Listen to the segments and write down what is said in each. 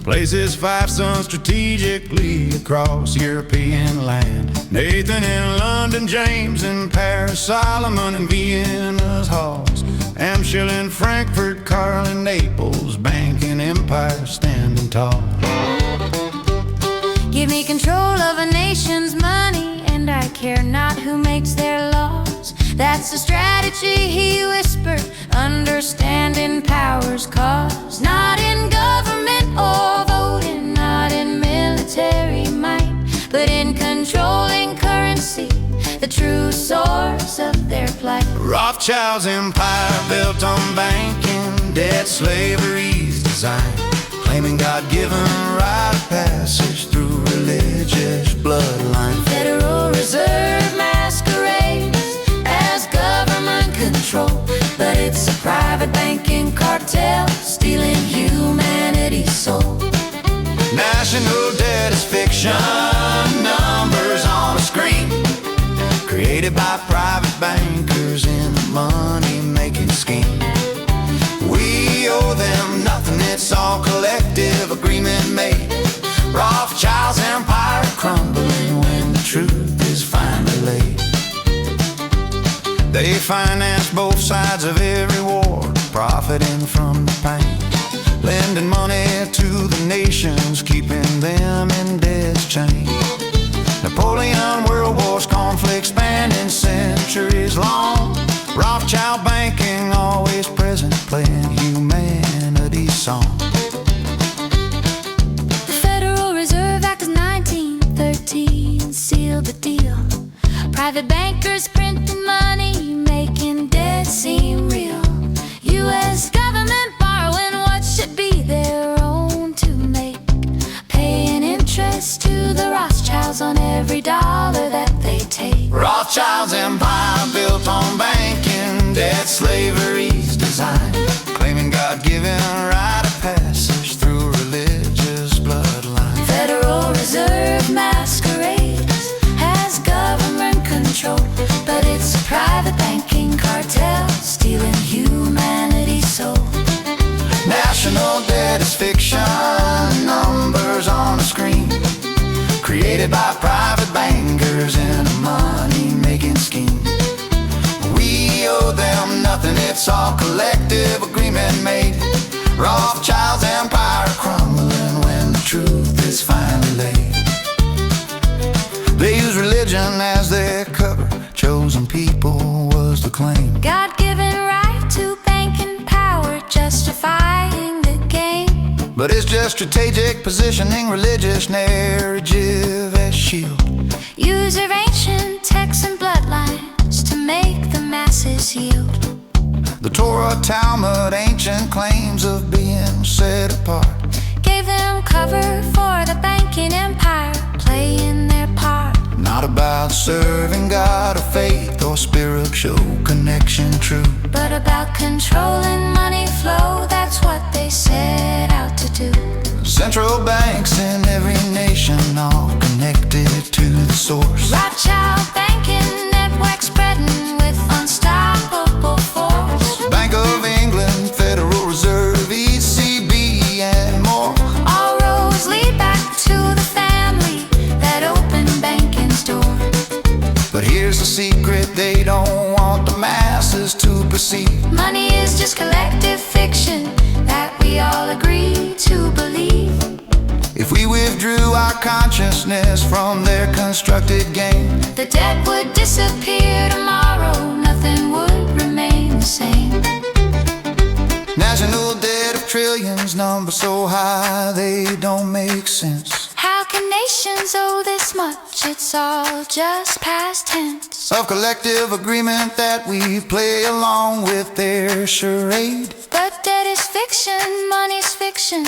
Place his 5 sons strategically across European land. Nathan in London, James in Paris, Solomon in Vienna's halls, Amschel in Frankfurt, Karl in Naples, banking empire standing tall. Give me control of a nation's money, and I care not who makes their laws. That's the strategy he whispered, understanding power's cause. Not in government or voting, not in military might, but in controlling currency, the true source of their plight. Rothschilds' empire built on banking, debt, slavery's design, claiming God-given right of passage through religious bloodline. Federal Reserve masquerades as government control, but it's a private banking cartel stealing humanity's soul. National debt is fiction, numbers on a screen, created by private bankers in a money-making scheme. We owe them nothing, it's all collective agreement made. Rothschilds' empire crumbling when the truth is finally laid. They finance both sides of every war, profiting from the pain, lending money to the nations, keeping them in debt's chain. Napoleon, world wars, conflicts spanning centuries long. Rothschild banking always present, playing humanity's song. The Federal Reserve Act of 1913 sealed the deal. Private bankers printing money, making debt seem real. U.S. government borrowing what should be their own to make, paying interest to the Rothschilds on every dollar that they take. Rothschilds' empire built on banking, debt, slavery's design, claiming God-given right of passage through religious bloodline. Federal Reserve masquerades as government control, but it's a private banking cartel stealing humanity's soul. National debt is fiction, numbers on a screen, created by private bankers in a money-making scheme. We owe them nothing, it's all collective agreement made. Rothschilds' empire crumbling when the truth is finally laid. They use religion as their cover, chosen people was the claim. God-given right to banking power, justifying the game. But it's just strategic positioning, religious narrative as shield. Use their ancient texts and bloodlines to make the masses yield. The Torah, Talmud, ancient claims of being set apart, gave them cover for the banking empire, playing their part. not about serving God or faith or spiritual connection true, but about controlling money flow, that's what they set out to do. Central banks in every nation, all connected to the source. Rothschild banking network spreading with unstoppable force. Bank of England, Federal Reserve, ECB, and more. All roads lead back to the family that opened banking's door. But here's the secret they don't want the masses to perceive. Money is just collective fiction that we all agree to believe. If we withdrew our consciousness from their constructed game, the debt would disappear tomorrow, nothing would remain the same. National debt of trillions, numbers so high they don't make sense. How can nations owe this much? It's all just past tense. Of collective agreement that we play along with their charade. But debt is fiction, money's fiction,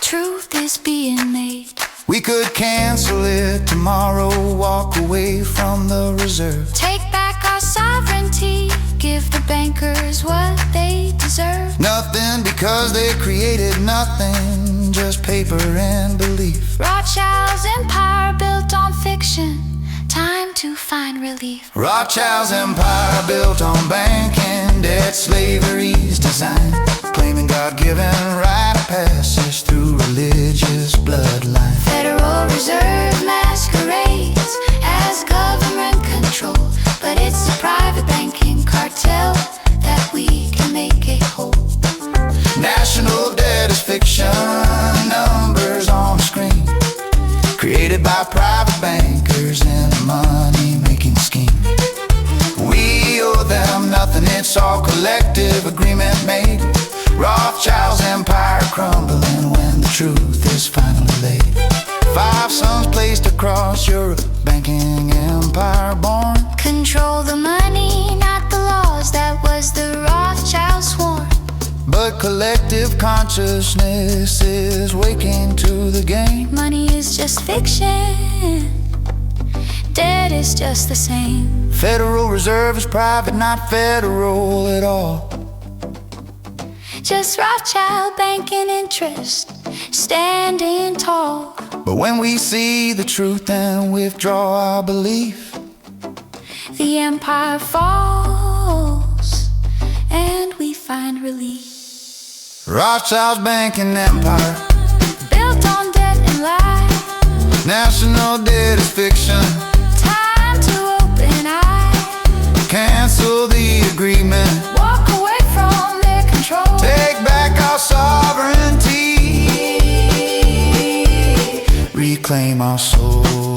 truth is being made. We could cancel it tomorrow, walk away from the reserve. Take back our sovereignty, give the bankers what they deserve. Nothing because they created nothing, just paper and belief. Rothschild's empire built on fiction, time to find relief. Rothschild's empire built on banking, debt, slavery's design, claiming God-given right of passage through religion. by private bankers in a money-making scheme. We owe them nothing, it's all collective agreement made. Rothschilds' empire crumbling when the truth is finally laid. 5 sons placed across Europe, banking empire born. Control the money, not the laws, that was the Rothschilds' sworn. But collective consciousness is waking to the game. Money is just fiction, debt is just the same. Federal Reserve is private, not federal at all. Just Rothschild banking interest, standing tall. But when we see the truth and withdraw our belief, the empire falls and we find relief. Rothschild's banking empire, built on debt and lie. National debt is fiction. Time to open eye. Cancel the agreement. Walk away from their control. Take back our sovereignty. Reclaim our soul.